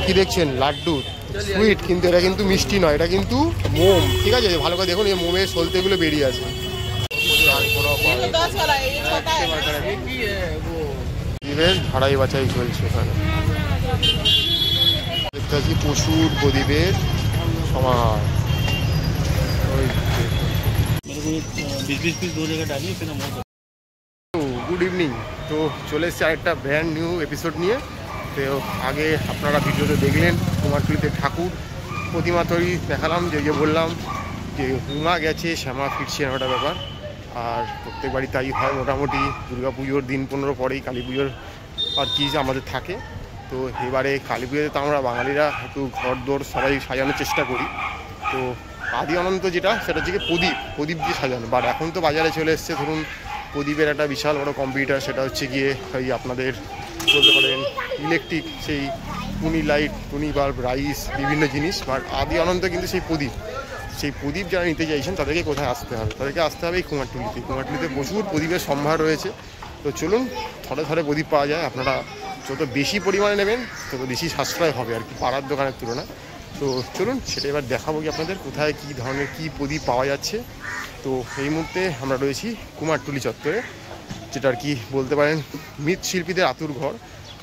কি দেখছেন লাড্ডু সুইট, কিন্তু এটা কিন্তু মিষ্টি নয়, এটা কিন্তু মোম। ঠিক আছে, ভালো করে দেখুন এই মোমের সলতেগুলো বেরিয়ে আছে। ভাড়াই বাছাই চলছে এখানে, দেখতে পাচ্ছি প্রচুর প্রদীপের সমাহার। Good evening. তো চলে এসেছি আরেকটা ব্র্যান্ড নিউ এপিসোড নিয়ে। তো আগে আপনারা ভিডিওতে দেখলেন কুমারটুলিতে ঠাকুর প্রতিমা তৈরি দেখালাম, যে বললাম যে রুমা গেছে শ্যামা ফিরছে ওটা ব্যাপার। আর প্রত্যেকবারই তাই হয়, মোটামুটি দুর্গা পুজোর দিন 15 পরেই কালী পুজোর আর কি আমাদের থাকে। তো এবারে কালী পুজোতে তো আমরা বাঙালিরা একটু ঘর দোর সবাই সাজানোর চেষ্টা করি। তো আদি অনন্ত যেটা সেটা হচ্ছে কি প্রদীপ দিয়ে সাজানো। বাট এখন তো বাজারে চলে এসছে ধরুন প্রদীপের একটা বিশাল বড় কম্পিউটার, সেটা হচ্ছে গিয়ে ওই আপনাদের বলতে পারেন ইলেকট্রিক সেই টুনি লাইট, টুনি বাল্ব, রাইস, বিভিন্ন জিনিস। বাট আদি অনন্ত কিন্তু সেই প্রদীপ যারা নিতে চাইছেন তাদেরকে কোথায় আসতে হবে? তাদেরকে আসতে হবে এই কুমারটুলিতে প্রচুর প্রদীপের সম্ভার রয়েছে। তো চলুন, থরে থরে প্রদীপ পাওয়া যায়। আপনারা যত বেশি পরিমাণে নেবেন তত বেশি সাশ্রয় হবে আর কি পাড়ার দোকানের তুলনায়। তো চলুন সেটা এবার দেখাবো কি আপনাদের কোথায় কী ধরনের কী প্রদীপ পাওয়া যাচ্ছে। তো এই মুহূর্তে আমরা রয়েছি কুমারটুলি চত্বরে, যেটা আর কি বলতে পারেন মৃৎশিল্পীদের আতুর ঘর।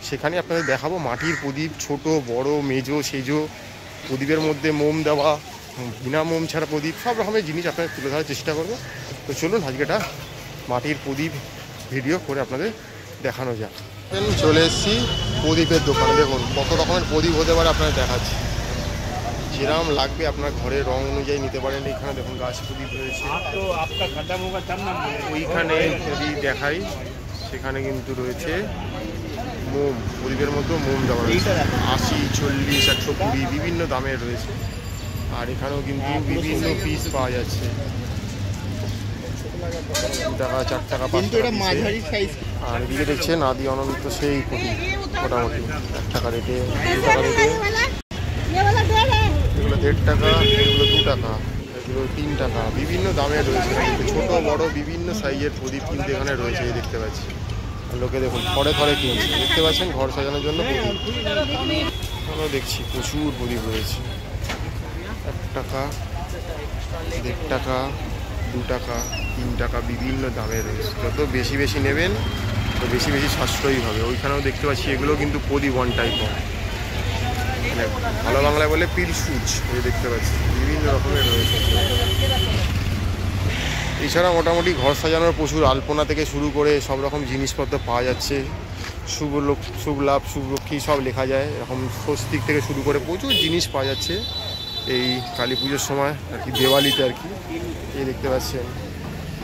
সেখানে আপনাদের দেখাবো মাটির প্রদীপ, ছোট বড় মেজো সেজো, প্রদীপের মধ্যে মোম দেওয়া, বিনা মোম ছাড়া প্রদীপ, সব রকমের জিনিস আপনাদের তুলে ধরার চেষ্টা করবো। তো চলুন আজকেটা মাটির প্রদীপ ভিডিও করে আপনাদের দেখানো যাক। চলে এসেছি প্রদীপের দোকানে, দেখুন কত রকমের প্রদীপ হতে পারে আপনাদের দেখাচ্ছি। যেরকম লাগবে আপনার ঘরের রং অনুযায়ী নিতে পারেন। এখানে দেখুন গাছ প্রদীপ রয়েছে, ওইখানে যদি দেখাই সেখানে কিন্তু রয়েছে মোম, প্রদীপের মধ্যে মোম দেওয়া রয়েছে 80, 40, 120 বিভিন্ন দামের রয়েছে। আর এখানেও কিন্তু বিভিন্ন পিস পাওয়া যাচ্ছে, 2 টাকা, 4 টাকা, 5 টাকা। আর এদিকে দেখছেন আদি অনন্ত সেই প্রদীপ, মোটামুটি 1 টাকা রেটে, 2 টাকা রেটে, এগুলো 1.5 টাকা, এগুলো 2 টাকা, এগুলো 3 টাকা, বিভিন্ন দামের রয়েছে। ছোট বড় বিভিন্ন সাইজের প্রদীপ কিন্তু এখানে রয়েছে, এই দেখতে পাচ্ছি। লোকে দেখুন থরে থরে কিনছে, দেখতে পাচ্ছেন ঘর সাজানোর জন্য প্রদীপ। আমরা দেখছি প্রচুর প্রদীপ রয়েছে, 1 টাকা, 1.5 টাকা, 2 টাকা, 3 টাকা, বিভিন্ন দামের রয়েছে। যত বেশি বেশি নেবেন তো বেশি বেশি সাশ্রয়ী হবে। ওইখানেও দেখতে পাচ্ছি এগুলো কিন্তু প্রদীপ ওয়ান টাইপ, মানে ভালো বাংলায় বলে পিলসুচ, এই দেখতে পাচ্ছি বিভিন্ন রকমের রয়েছে। এছাড়া মোটামুটি ঘর সাজানোর প্রচুর আলপনা থেকে শুরু করে সব রকম জিনিসপত্র পাওয়া যাচ্ছে। শুভ লাভ, শুভ লক্ষ্মী সব লেখা যায়, এরকম স্বস্তিক থেকে শুরু করে প্রচুর জিনিস পাওয়া যাচ্ছে এই কালী পুজোর সময় আর কি, দেওয়ালিতে আর কি। এই দেখতে পাচ্ছেন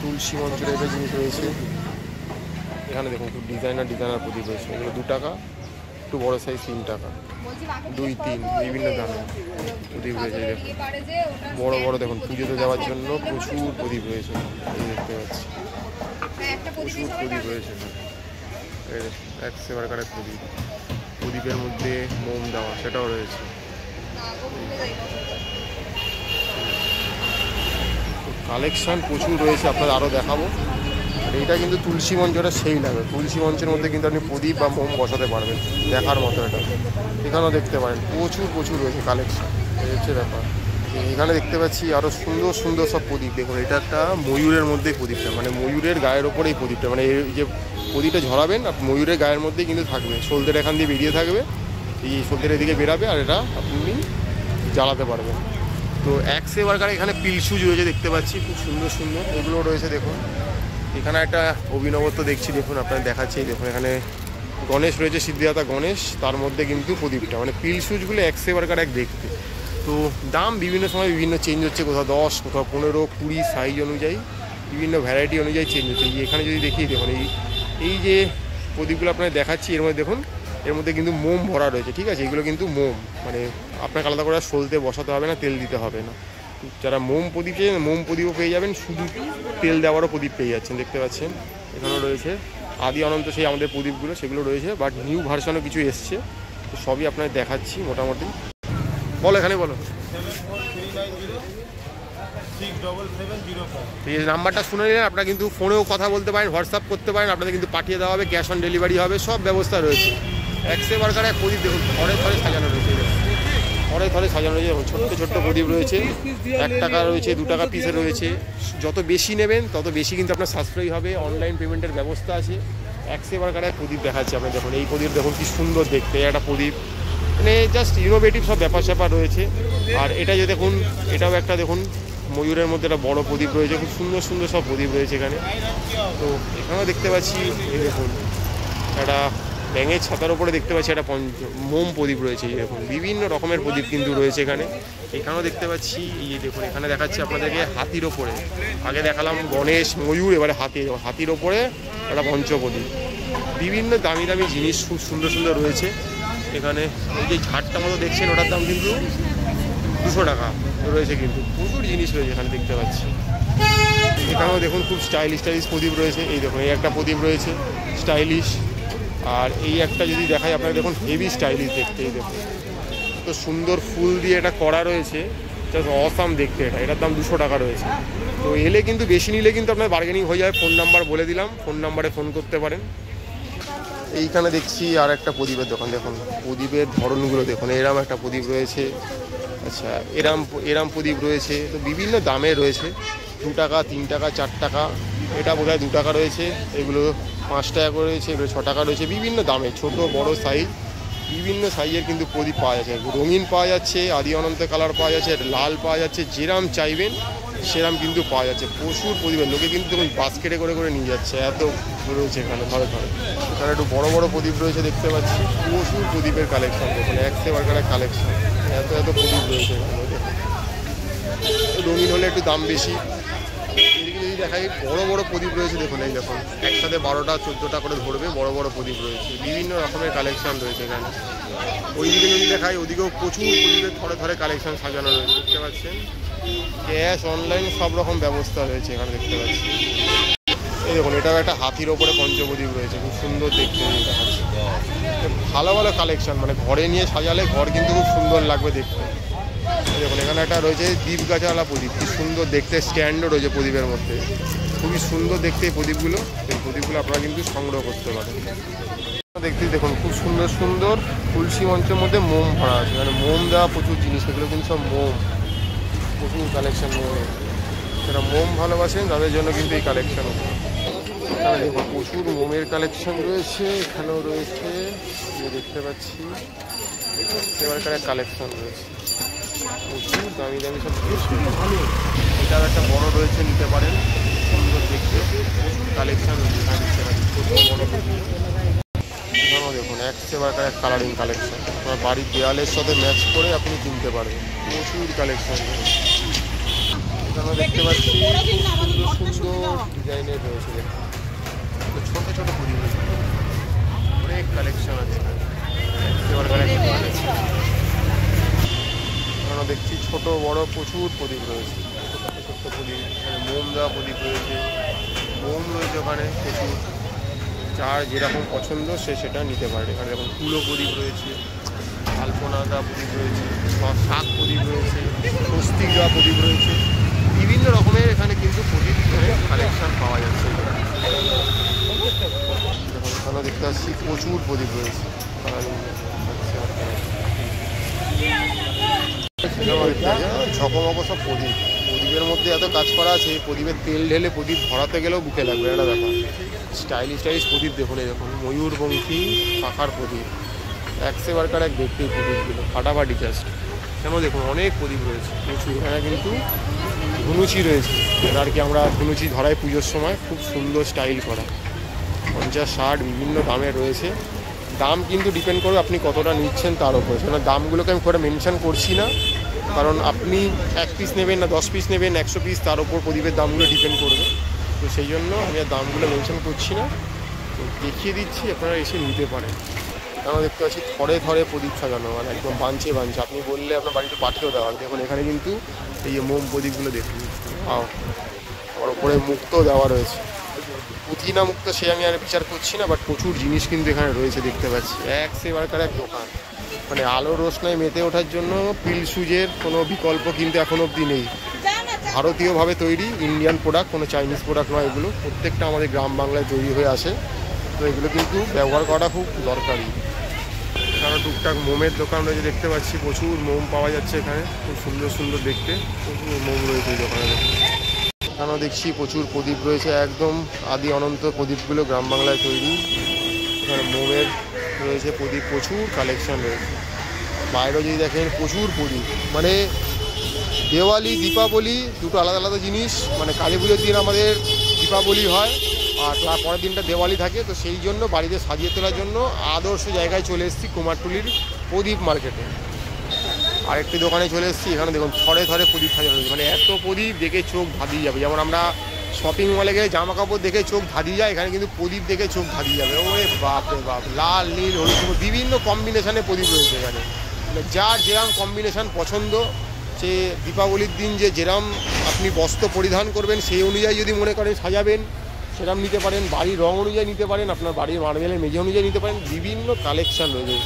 তুলসী মঞ্চ টাইপের জিনিস রয়েছে। এখানে দেখুন খুব ডিজাইনার প্রদীপ রয়েছে, এগুলো 2 টাকা, একটু বড়ো সাইজ 3 টাকা, 2, 3 বিভিন্ন দামে প্রদীপ রয়েছে। দেখুন বড় বড় দেখুন পুজোতে দেওয়ার জন্য প্রচুর প্রদীপ রয়েছে, এই দেখতে পাচ্ছি প্রচুর প্রদীপ রয়েছে। একশো বারকারের প্রদীপের মধ্যে মোম দেওয়া সেটাও রয়েছে। কালেকশন প্রচুর রয়েছে, আপনাদের আরও দেখাবো। এইটা কিন্তু তুলসী মঞ্চটা সেই লাগে, তুলসী মঞ্চের মধ্যে কিন্তু আপনি প্রদীপ বা মোম বসাতে পারবেন, দেখার মতো। এটা এখানেও দেখতে পারেন প্রচুর রয়েছে কালেকশন, এই হচ্ছে ব্যাপার। এখানে দেখতে পাচ্ছি আরও সুন্দর সব প্রদীপ। দেখুন এটা একটা ময়ূরের মধ্যে প্রদীপটা, মানে ময়ূরের গায়ের ওপরে এই প্রদীপটা, মানে এই যে প্রদীপটা ঝরাবেন ময়ূরের গায়ের মধ্যেই কিন্তু থাকবে, সলতের এখান দিয়ে বেরিয়ে থাকবে, এই সলতের এদিকে বেরাবে, আর এটা আপনি জ্বালাতে পারবেন। তো একশো বারকার এখানে পিলসুজ রয়েছে দেখতে পাচ্ছি, খুব সুন্দর এগুলো রয়েছে। দেখুন এখানে একটা অভিনবত্ব দেখছি, দেখুন আপনারা দেখাচ্ছি। দেখুন এখানে গণেশ রয়েছে, সিদ্ধিদাতা গণেশ, তার মধ্যে কিন্তু প্রদীপটা, মানে পিলসুজগুলো একশো বারকার এক দেখতে। তো দাম বিভিন্ন সময় বিভিন্ন চেঞ্জ হচ্ছে, কোথাও 10, কোথাও 15, 20 সাইজ অনুযায়ী বিভিন্ন ভ্যারাইটি অনুযায়ী চেঞ্জ হচ্ছে। এখানে যদি দেখি দেখুন এই যে প্রদীপগুলো আপনারা দেখাচ্ছি, এর মধ্যে দেখুন এর মধ্যে কিন্তু মোম ভরা রয়েছে। ঠিক আছে, এগুলো কিন্তু মোম, মানে আপনাকে আলাদা করে সলতে বসাতে হবে না, তেল দিতে হবে না। যারা মোম প্রদীপ চেয়ে মোম প্রদীপও পেয়ে যাবেন, শুধু তেল দেওয়ারও প্রদীপ পেয়ে যাচ্ছেন, দেখতে পাচ্ছেন। এখানেও রয়েছে আদি অনন্ত সেই আমাদের প্রদীপগুলো, সেগুলো রয়েছে, বাট নিউ ভার্সনও কিছু এসছে। তো সবই আপনাদের দেখাচ্ছি মোটামুটি। বলো এখানে বলো, এই নাম্বারটা শুনে নিলেন, আপনারা কিন্তু ফোনেও কথা বলতে পারেন, হোয়াটসঅ্যাপ করতে পারেন, আপনাদের কিন্তু পাঠিয়ে দেওয়া হবে, ক্যাশ অন ডেলিভারি হবে, সব ব্যবস্থা রয়েছে। একশো বারকার এক প্রদীপ দেখুন ঘরে সাজানো রয়েছে, থরে সাজানো রয়েছে। ছোট্ট ছোট্ট প্রদীপ রয়েছে, 1 টাকা রয়েছে, 2 টাকা পিসে রয়েছে। যত বেশি নেবেন তত বেশি কিন্তু আপনার সাশ্রয়ী হবে। অনলাইন পেমেন্টের ব্যবস্থা আছে। 100 টাকার প্রদীপ দেখাচ্ছে আপনি দেখুন। এই প্রদীপ দেখুন কি সুন্দর দেখতে, একটা প্রদীপ মানে জাস্ট ইনোভেটিভ সব ব্যাপার স্যাপার রয়েছে। আর এটা যে দেখুন, এটাও একটা দেখুন ময়ূরের মধ্যে একটা বড় প্রদীপ রয়েছে, খুব সুন্দর সুন্দর সব প্রদীপ রয়েছে এখানে। তো এখানেও দেখতে পাচ্ছি এই দেখুন একটা ব্যাঙের ছাতার উপরে দেখতে পাচ্ছি একটা মোম প্রদীপ রয়েছে। এই দেখুন বিভিন্ন রকমের প্রদীপ কিন্তু রয়েছে এখানে। এখানেও দেখতে পাচ্ছি এই দেখুন, এখানে দেখাচ্ছি আপনাদেরকে হাতির ওপরে। আগে দেখালাম গণেশ, ময়ূর, এবারে হাতির ওপরে একটা পঞ্চপ্রদীপ। বিভিন্ন দামি দামি জিনিস খুব সুন্দর সুন্দর রয়েছে এখানে। এই যে ঝাড়টা মতো দেখছেন ওটার দাম কিন্তু 200 টাকা রয়েছে, কিন্তু প্রচুর জিনিস রয়েছে এখানে দেখতে পাচ্ছি। এখানেও দেখুন খুব স্টাইলিশ প্রদীপ রয়েছে। এই দেখুন এই একটা প্রদীপ রয়েছে স্টাইলিশ, আর এই একটা যদি দেখাই আপনারা দেখুন হেভি স্টাইলিশ দেখতে। এই দেখুন তো সুন্দর ফুল দিয়ে এটা করা রয়েছে, জাস্ট অসাম দেখতে। এটার দাম 200 টাকা রয়েছে। তো এলে কিন্তু বেশি নিলে কিন্তু আপনার বার্গেনিং হয়ে যাবে। ফোন নাম্বার বলে দিলাম, ফোন নাম্বারে ফোন করতে পারেন। এইখানে দেখছি আর একটা প্রদীপের দোকান। দেখুন প্রদীপের ধরনগুলো দেখুন, এরম একটা প্রদীপ রয়েছে, আচ্ছা এরম প্রদীপ রয়েছে। তো বিভিন্ন দামে রয়েছে, 2 টাকা, 3 টাকা, 4 টাকা। এটা বোধহয় 2 টাকা রয়েছে। এগুলো 5 টাকা করে রয়েছে, এগুলো 6 টাকা রয়েছে। বিভিন্ন দামে ছোট বড় সাইজ, বিভিন্ন সাইজের কিন্তু প্রদীপ পাওয়া যাচ্ছে। রঙিন পাওয়া যাচ্ছে, আদি অনন্ত কালার পাওয়া যাচ্ছে, লাল পাওয়া যাচ্ছে, যেরাম চাইবেন সেরাম কিন্তু পাওয়া যাচ্ছে। প্রচুর প্রদীপের লোকে কিন্তু দেখুন বাস্কেটে করে করে নিয়ে যাচ্ছে, এত রয়েছে এখানে ধরে ধরে। এখানে একটু বড় বড় প্রদীপ রয়েছে দেখতে পাচ্ছি। প্রচুর প্রদীপের কালেকশন দেখুন, 100 টাকার কালেকশন, এত এত প্রদীপ রয়েছে এখানে দেখুন। রঙিন হলে একটু দাম বেশি। এদিকে যদি দেখাই বড় বড় প্রদীপ রয়েছে দেখুন, এই দেখুন একসাথে 12টা 14টা করে ধরবে বড় বড় প্রদীপ রয়েছে। বিভিন্ন রকমের কালেকশন রয়েছে এখানে। ওইদিকে যদি দেখাই ওদিকেও প্রচুর প্রদীপের থরে থরে কালেকশন সাজানো রয়েছে দেখতে পাচ্ছেন। ক্যাশ অনলাইন সব রকম ব্যবস্থা রয়েছে এখানে দেখতে পাচ্ছি। এই দেখুন এটাও একটা হাতির ওপরে পঞ্চপ্রদীপ রয়েছে, খুব সুন্দর দেখতে দেখাচ্ছে। ভালো ভালো কালেকশন, মানে ঘরে নিয়ে সাজালে ঘর কিন্তু খুব সুন্দর লাগবে দেখতে। দেখুন এখানে একটা রয়েছে দ্বীপ গাছাওয়ালা প্রদীপ, কি সুন্দর দেখতে, স্ট্যান্ডও রয়েছে প্রদীপের মধ্যে, খুবই সুন্দর দেখতে এই প্রদীপগুলো। এই প্রদীপগুলো আপনারা কিন্তু সংগ্রহ করতে পারেন। দেখতে দেখুন খুব সুন্দর সুন্দর তুলসী মঞ্চের মধ্যে মোম ভরা আছে, মানে মোম দেওয়া প্রচুর জিনিস, এগুলো কিন্তু সব মোম, প্রচুর কালেকশন মোম। যারা মোম ভালোবাসেন তাদের জন্য কিন্তু এই কালেকশন। এখানে দেখুন প্রচুর মোমের কালেকশন রয়েছে, এখানেও রয়েছে দেখতে পাচ্ছি এবারকার কালেকশন রয়েছে, প্রচুর দামি দামি সব ভালো। এটাও একটা বড় রয়েছে, নিতে পারেন, সুন্দর দেখতে, প্রচুর কালেকশন রয়েছে এখানে দেখতে পাচ্ছি। প্রচুর বড় এখানেও দেখুন এবারকার এক কালারিং কালেকশন, আপনার বাড়ির দেওয়ালের সাথে ম্যাচ করে আপনি কিনতে পারবেন, প্রচুর কালেকশন রয়েছে। এখানেও দেখতে পাচ্ছি খুব সুন্দর সুন্দর ডিজাইনের রয়েছে, দেখুন ছোটো ছোটো প্রদীপ অনেক কালেকশন আছে এখানে। দেখছি ছোট বড় প্রচুর প্রদীপ রয়েছে, ছোট্ট ছোট্ট প্রদীপ, মোম দেওয়া প্রদীপ রয়েছে, মোম রয়েছে ওখানে প্রচুর। যার যেরকম পছন্দ সে সেটা নিতে পারে। এখানে দেখুন কুলো প্রদীপ রয়েছে, আলপনা দেওয়া প্রদীপ রয়েছে, শাক প্রদীপ রয়েছে, স্বস্তিক দেওয়া প্রদীপ রয়েছে, বিভিন্ন রকমের এখানে কিন্তু প্রদীপ কালেকশন পাওয়া যাচ্ছে। দেখুন এখানে দেখতে পাচ্ছি প্রচুর প্রদীপ রয়েছে, ঝকমক সব প্রদীপ। প্রদীপের মধ্যে এত কাজ করা আছে, প্রদীপের তেল ঢেলে প্রদীপ ভরাতে গেলেও বুকে লাগবে একটা ব্যাপার। স্টাইলিশ স্টাইলিশ প্রদীপ দেখুন, এই দেখুন ময়ূরপঙ্খী পাখার প্রদীপ, 100 এক দেখতেই প্রদীপগুলো ফাটাফাটি জাস্ট। কেন দেখুন অনেক প্রদীপ রয়েছে প্রচুর। এখানে কিন্তু ধুনুচি রয়েছে, এটা আর কি আমরা ধুনুচি ধরাই পুজোর সময়, খুব সুন্দর স্টাইল করা, 50-60 বিভিন্ন দামের রয়েছে। দাম কিন্তু ডিপেন্ড করবে আপনি কতটা নিচ্ছেন তার উপরে। সেখানে দামগুলোকে আমি করে মেনশন করছি না, কারণ আপনি 1 পিস নেবেন না 10 পিস নেবেন 100 পিস, তার উপর প্রদীপের দামগুলো ডিপেন্ড করবে। তো সেই জন্য আমি আর দামগুলো মেনশন করছি না, তো দেখিয়ে দিচ্ছি, আপনারা এসে নিতে পারেন। আমরা দেখতে পাচ্ছি থরে থরে প্রদীপ সাজানো, মানে একদম বাঞ্চে বাঞ্চে, আপনি বললে আপনার বাড়িতে পাঠিয়েও দেওয়া হবে। দেখুন এখানে কিন্তু এই যে মোম প্রদীপগুলো দেখুন, আর ওপরে মুক্তো দেওয়া রয়েছে, পুঁথি না মুক্ত সে আমি আর বিচার করছি না, বাট প্রচুর জিনিস কিন্তু এখানে রয়েছে দেখতে পাচ্ছি। এবারকার এক দোকান, মানে আলো রোশনায় মেতে ওঠার জন্য পিল সুজের কোনো বিকল্প কিন্তু এখন অবধি নেই। ভারতীয়ভাবে তৈরি, ইন্ডিয়ান প্রোডাক্ট, কোনো চাইনিজ প্রোডাক্ট নয় এগুলো, প্রত্যেকটা আমাদের গ্রাম বাংলায় তৈরি হয়ে আসে। তো এগুলো কিন্তু ব্যবহার করা খুব দরকারি। এছাড়াও টুকটাক মোমের দোকান রয়েছে দেখতে পাচ্ছি, প্রচুর মোম পাওয়া যাচ্ছে এখানে, খুব সুন্দর সুন্দর দেখতে প্রচুর মোম রয়েছে এই দোকানে। এখানেও দেখছি প্রচুর প্রদীপ রয়েছে, একদম আদি অনন্ত প্রদীপগুলো গ্রাম বাংলায় তৈরি। এখানে মোমের রয়েছে প্রদীপ, প্রচুর কালেকশন রয়েছে। বাইরেও যদি দেখেন প্রচুর প্রদীপ, মানে দেওয়ালি দীপাবলি দুটো আলাদা আলাদা জিনিস। মানে কালী পুজোর দিন আমাদের দীপাবলি হয় আর তার পরের দিনটা দেওয়ালি থাকে, তো সেই জন্য বাড়িতে সাজিয়ে তোলার জন্য আদর্শ জায়গায় চলে এসেছি কুমারটুলির প্রদীপ মার্কেটে। আরেকটি দোকানে চলে এসেছি, এখানে দেখুন থরে থরে প্রদীপ সাজানো রয়েছে, মানে এত প্রদীপ দেখে চোখ ধাঁধিয়ে যাবে। যেমন আমরা শপিং মলে গেলে জামা কাপড় দেখে চোখ ধাঁধিয়ে যায়, এখানে কিন্তু প্রদীপ দেখে চোখ ধাঁধিয়ে যাবে। ওরে বাপ রে বাপ, লাল নীল হলুদ বিভিন্ন কম্বিনেশানে প্রদীপ রয়েছে এখানে, মানে যার যেরকম কম্বিনেশান পছন্দ, সে দীপাবলির দিন যে যেরকম আপনি বস্ত্র পরিধান করবেন সেই অনুযায়ী যদি মনে করেন সাজাবেন সেরকম নিতে পারেন, বাড়ির রং অনুযায়ী নিতে পারেন, আপনার বাড়ির মার্বেলের মেঝে অনুযায়ী নিতে পারেন। বিভিন্ন কালেকশান রয়েছে,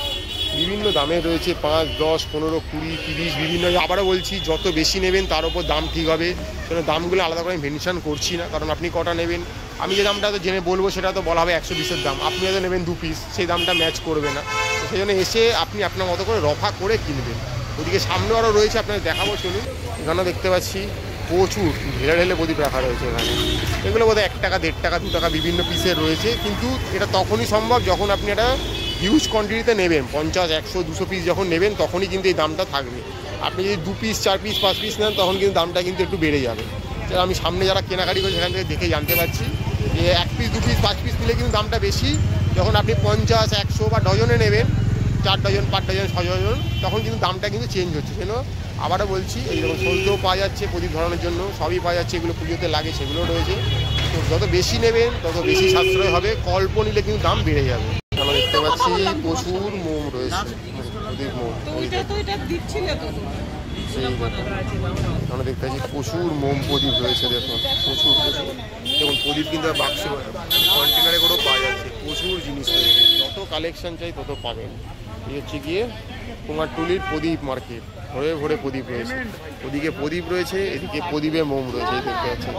বিভিন্ন দামের রয়েছে, 5, 10, 15, 20, 30 বিভিন্ন। আবারও বলছি, যত বেশি নেবেন তার উপর দাম ঠিক হবে। সেখানে দামগুলো আলাদা করে মেনশন করছি না, কারণ আপনি কটা নেবেন আমি যে দামটা তো জেনে বলবো সেটা তো বলা হবে 120-এর দাম, আপনি হয়তো নেবেন 2 পিস, সেই দামটা ম্যাচ করবে না। তো সেই জন্য এসে আপনি আপনার মতো করে রফা করে কিনবেন। ওদিকে সামনে আরও রয়েছে, আপনাকে দেখাবো চলুন। এখানেও দেখতে পাচ্ছি প্রচুর ঢেলে ঢেলে প্রদীপ রাখা রয়েছে এখানে। এগুলো বোধহয় 1 টাকা, 1.5 টাকা, 2 টাকা বিভিন্ন পিসের রয়েছে, কিন্তু এটা তখনই সম্ভব যখন আপনি এটা হিউজ কোয়ান্টিটিতে নেবেন। 50, 100, 200 পিস যখন নেবেন তখনই কিন্তু এই দামটা থাকবে। আপনি যদি 2 পিস, 4 পিস, 5 পিস নেন তখন কিন্তু দামটা কিন্তু একটু বেড়ে যাবে। আমি সামনে যারা কেনাকাটি করে সেখান থেকে দেখে জানতে পারছি যে 1 পিস, 2 পিস, 5 পিস নিলে কিন্তু দামটা বেশি। যখন আপনি 50, 100 বা ডজনে নেবেন, 4 ডজন, 5 ডজন, 6 ডজন, তখন কিন্তু দামটা কিন্তু চেঞ্জ হচ্ছে। সেজন্য আবারও বলছি, এইরকম সলতেও পাওয়া যাচ্ছে প্রদীপ ধরানোর জন্য, সবই পাওয়া যাচ্ছে, এগুলো পুজোতে লাগে সেগুলোও রয়েছে। তো যত বেশি নেবেন তত বেশি সাশ্রয় হবে, অল্প নিলে কিন্তু দাম বেড়ে যাবে। আমরা দেখতে পাচ্ছি প্রচুর মোম রয়েছে, প্রদীপ মোম। আমরা দেখতে পাচ্ছি প্রচুর মোম প্রদীপ রয়েছে, দেখুন প্রচুর প্রচুর। দেখুন প্রদীপ কিন্তু বাক্স কন্টেনারে করেও পাওয়া যাচ্ছে, প্রচুর জিনিস রয়েছে, যত কালেকশন চাই তত পাবেন। এই হচ্ছে গিয়ে কুমারটুলির প্রদীপ মার্কেট, ভরে ভরে প্রদীপ রয়েছে। ওদিকে প্রদীপ রয়েছে, এদিকে প্রদীপের মোম রয়েছে, দেখতে পাচ্ছি।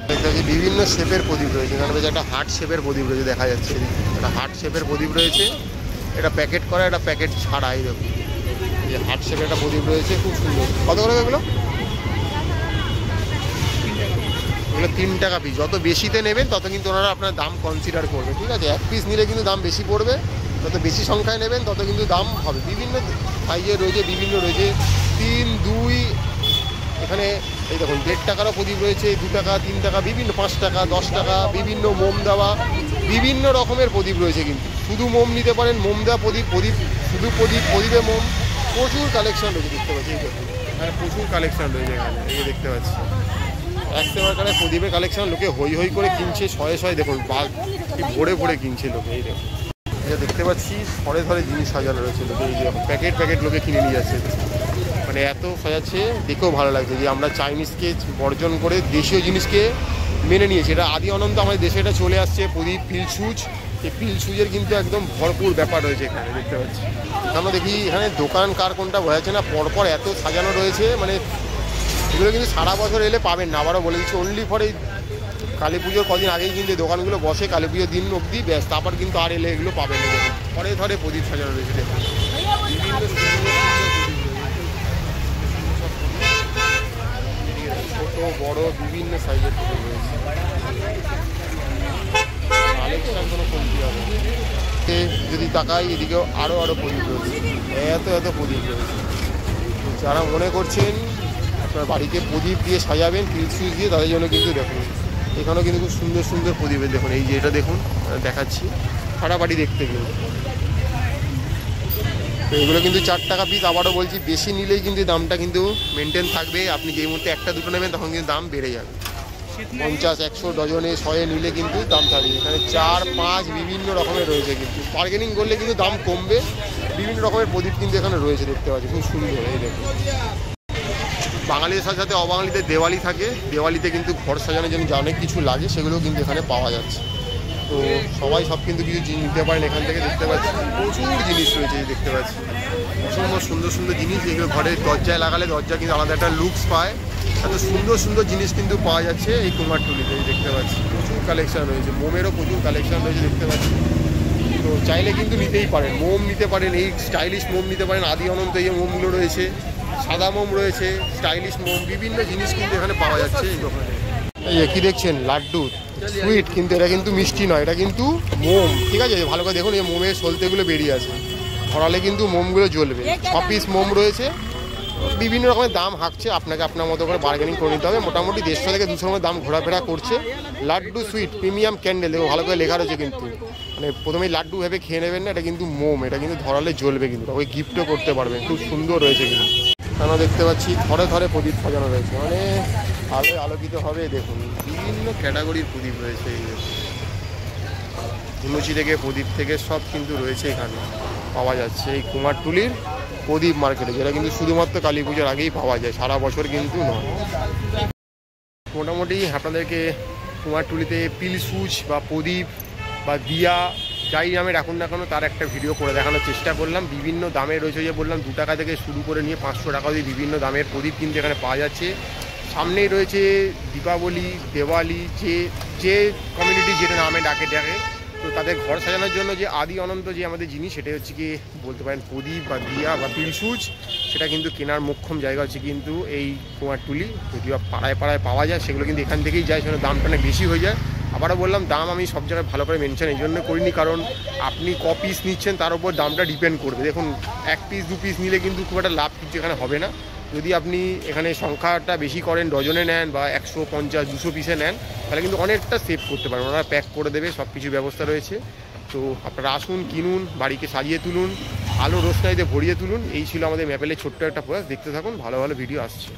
দেখতে পাচ্ছি বিভিন্ন শেপের প্রদীপ রয়েছে, এখানে রয়েছে একটা হার্ট শেপের প্রদীপ রয়েছে, দেখা যাচ্ছে একটা হার্ট শেপের প্রদীপ রয়েছে। এটা প্যাকেট করা, এটা প্যাকেট ছাড়া। এই দেখুন এই হার্ট শেপের একটা প্রদীপ রয়েছে, খুব সুন্দর। কত করে এগুলো? এগুলো 3 টাকা পিস। যত বেশিতে নেবেন তত কিন্তু ওনারা আপনার দাম কনসিডার করবে, ঠিক আছে? 1 পিস নিলে কিন্তু দাম বেশি পড়বে, যত বেশি সংখ্যায় নেবেন তত কিন্তু দাম হবে। বিভিন্ন সাইজের রয়েছে, বিভিন্ন রয়েছে, 3, 2, এখানে এই দেখুন 1.5 টাকারও প্রদীপ রয়েছে, 2 টাকা, 3 টাকা, বিভিন্ন 5 টাকা, 10 টাকা, বিভিন্ন মোম দেওয়া, বিভিন্ন রকমের প্রদীপ রয়েছে। কিন্তু শুধু মোম নিতে পারেন, মোম দেওয়া প্রদীপ, প্রদীপ শুধু প্রদীপ, প্রদীপে মোম, প্রচুর কালেকশন রয়েছে দেখতে পাচ্ছি। এই দেখুন হ্যাঁ, প্রচুর কালেকশন রয়েছে এখানে, এই দেখতে পাচ্ছি। 100 টাকার প্রদীপের কালেকশন, লোকে হই হই করে কিনছে, শয়ে শয়ে দেখুন বাঘ ভরে ভরে কিনছে লোকে। এই দেখুন এটা দেখতে পাচ্ছি ধরে ধরে জিনিস সাজানো রয়েছে লোকে, এই যে প্যাকেট প্যাকেট লোকে কিনে নিয়ে যাচ্ছে, মানে এত সাজাচ্ছে, দেখেও ভালো লাগছে যে আমরা চাইনিজকে বর্জন করে দেশীয় জিনিসকে মেনে নিয়েছি। এটা আদি অনন্ত আমাদের দেশে এটা চলে আসছে। প্রদীপ, পিলসুজ, এই পিলসুজের কিন্তু একদম ভরপুর ব্যাপার রয়েছে এখানে, দেখতে পাচ্ছি। আমরা দেখি এখানে দোকান কার কোনটা বোঝাচ্ছে না, পরপর এত সাজানো রয়েছে, মানে এগুলো কিন্তু সারা বছর এলে পাবেন না। আবারও বলে দিচ্ছি, অনলি ফর এই কালী পুজোর কদিন আগেই কিন্তু দোকানগুলো বসে, কালী পুজোর দিন অবধি ব্যাস, তারপর কিন্তু আর এলে এগুলো পাবেন না। দেখুন ধরে ধরে প্রদীপ সাজানো রয়েছে, দেখুন ছোট বড় বিভিন্ন সাইজের প্রদীপ রয়েছে, কালেকশন কোনো কমতি হবে। যদি তাকাই এদিকেও আরও প্রদীপ রয়েছে, এত এত প্রদীপ রয়েছে। যারা মনে করছেন আপনার বাড়িতে প্রদীপ দিয়ে সাজাবেন পিলসুইচ দিয়ে, তাদের জন্য কিন্তু দেখুন এখানেও কিন্তু খুব সুন্দর সুন্দর প্রদীপের, দেখুন এই যে এটা দেখুন দেখাচ্ছি, ফাটাফাটি দেখতে কিন্তু। তো এগুলো কিন্তু 4 টাকা পিস। আবারও বলছি, বেশি নিলেই কিন্তু দামটা কিন্তু মেনটেন থাকবে। আপনি যেই মুহূর্তে 1টা 2টো নেবেন তখন কিন্তু দাম বেড়ে যাবে। 50, 100, ডজনে 100 নিলে কিন্তু দাম থাকবে। এখানে 4, 5 বিভিন্ন রকমের রয়েছে, কিন্তু বার্গেনিং করলে কিন্তু দাম কমবে। বিভিন্ন রকমের প্রদীপ কিন্তু এখানে রয়েছে, দেখতে পাচ্ছি খুব সুন্দর। এই দেখুন বাঙালিদের সাথে সাথে অবাঙালিদের দেওয়ালি থাকে, দেওয়ালিতে কিন্তু ঘর সাজানোর জন্য অনেক কিছু লাগে, সেগুলোও কিন্তু এখানে পাওয়া যাচ্ছে। তো সবাই সব কিন্তু কিছু জিনিস নিতে পারেন এখান থেকে, দেখতে পাচ্ছি প্রচুর জিনিস রয়েছে, দেখতে পাচ্ছি অসম্ভব সুন্দর সুন্দর জিনিস, যেগুলো ঘরের দরজায় লাগালে দরজা কিন্তু আলাদা একটা লুকস পায়। এত সুন্দর সুন্দর জিনিস কিন্তু পাওয়া যাচ্ছে এই কুমারটুলিতে, দেখতে পাচ্ছি প্রচুর কালেকশন রয়েছে। মোমেরও প্রচুর কালেকশন রয়েছে, দেখতে পাচ্ছি তো চাইলে কিন্তু নিতেই পারেন, মোম নিতে পারেন, এই স্টাইলিশ মোম নিতে পারেন, আদি অনন্ত এই মোমগুলো রয়েছে, সাদা মোম রয়েছে, স্টাইলিশ মোম, বিভিন্ন জিনিস কিন্তু এখানে পাওয়া যাচ্ছে এই দোকানে। এই কি দেখছেন লাড্ডু সুইট, কিন্তু এটা কিন্তু মিষ্টি নয়, এটা কিন্তু মোম, ঠিক আছে? ভালো করে দেখুন এই মোমের সলতেগুলো বেরিয়ে আছে, ধরালে কিন্তু মোমগুলো জ্বলবে। 6 পিস মোম রয়েছে, বিভিন্ন রকমের দাম হাঁকছে, আপনাকে আপনার মতো করে বার্গেনিং করে নিতে হবে। মোটামুটি 150 থেকে 200 দাম ঘোরাফেরা করছে। লাড্ডু সুইট প্রিমিয়াম ক্যান্ডেল, দেখো ভালো করে লেখা রয়েছে কিন্তু, মানে প্রথমেই লাড্ডু ভেবে খেয়ে নেবেন না, এটা কিন্তু মোম, এটা কিন্তু ধরালে জ্বলবে, কিন্তু ওই গিফটও করতে পারবেন, খুব সুন্দর রয়েছে কিন্তু। আমরা দেখতে পাচ্ছি থরে থরে প্রদীপ সাজানো রয়েছে, মানে আলোয় আলোকিত হবে। দেখুন বিভিন্ন ক্যাটাগরির প্রদীপ রয়েছে, এই ধুনুচি থেকে প্রদীপ থেকে সব কিন্তু রয়েছে এখানে পাওয়া যাচ্ছে এই কুমারটুলির প্রদীপ মার্কেটে, যেটা কিন্তু শুধুমাত্র কালী পুজোর আগেই পাওয়া যায়, সারা বছর কিন্তু নয়। মোটামুটি আপনাদেরকে কুমারটুলিতে পিল সুচ বা প্রদীপ বা দিয়া যাই নামে রাখুন না কেন তার একটা ভিডিও করে দেখানোর চেষ্টা করলাম। বিভিন্ন দামে রয়েছে, যে বললাম 2 টাকা থেকে শুরু করে নিয়ে 500 টাকা অবধি বিভিন্ন দামের প্রদীপ কিন্তু এখানে পাওয়া যাচ্ছে। সামনেই রয়েছে দীপাবলি, দেওয়ালি, যে কমিউনিটি যেটা নামে ডাকে, তো তাদের ঘর সাজানোর জন্য যে আদি অনন্ত যে আমাদের জিনিস, সেটা হচ্ছে কি বলতে পারেন প্রদীপ বা দিয়া বা পিল সুচ, সেটা কিন্তু কেনার মোক্ষম জায়গা হচ্ছে কিন্তু এই কুমারটুলি। যদিও পাড়ায় পাড়ায় পাওয়া যায়, সেগুলো কিন্তু এখান থেকেই যায়, সেখানে দামটা অনেক বেশি হয়ে যায়। আবারও বললাম দাম আমি সব জায়গায় ভালো করে মেনশন এই জন্য করিনি, কারণ আপনি ক পিস নিচ্ছেন তার উপর দামটা ডিপেন্ড করবে। দেখুন 1 পিস 2 পিস নিলে কিন্তু খুব একটা লাভ কিছু এখানে হবে না। যদি আপনি এখানে সংখ্যাটা বেশি করেন, ডজনে নেন বা 150 200 পিসে নেন, তাহলে কিন্তু অনেকটা সেভ করতে পারেন, ওনারা প্যাক করে দেবে, সব কিছু ব্যবস্থা রয়েছে। তো আপনারা আসুন, কিনুন, বাড়িকে সাজিয়ে তুলুন, আলো রোশনাইতে ভরিয়ে তুলুন। এই ছিল আমাদের ম্যাপেলের ছোট্ট একটা প্রয়াস, দেখতে থাকুন, ভালো ভালো ভিডিও আসছে।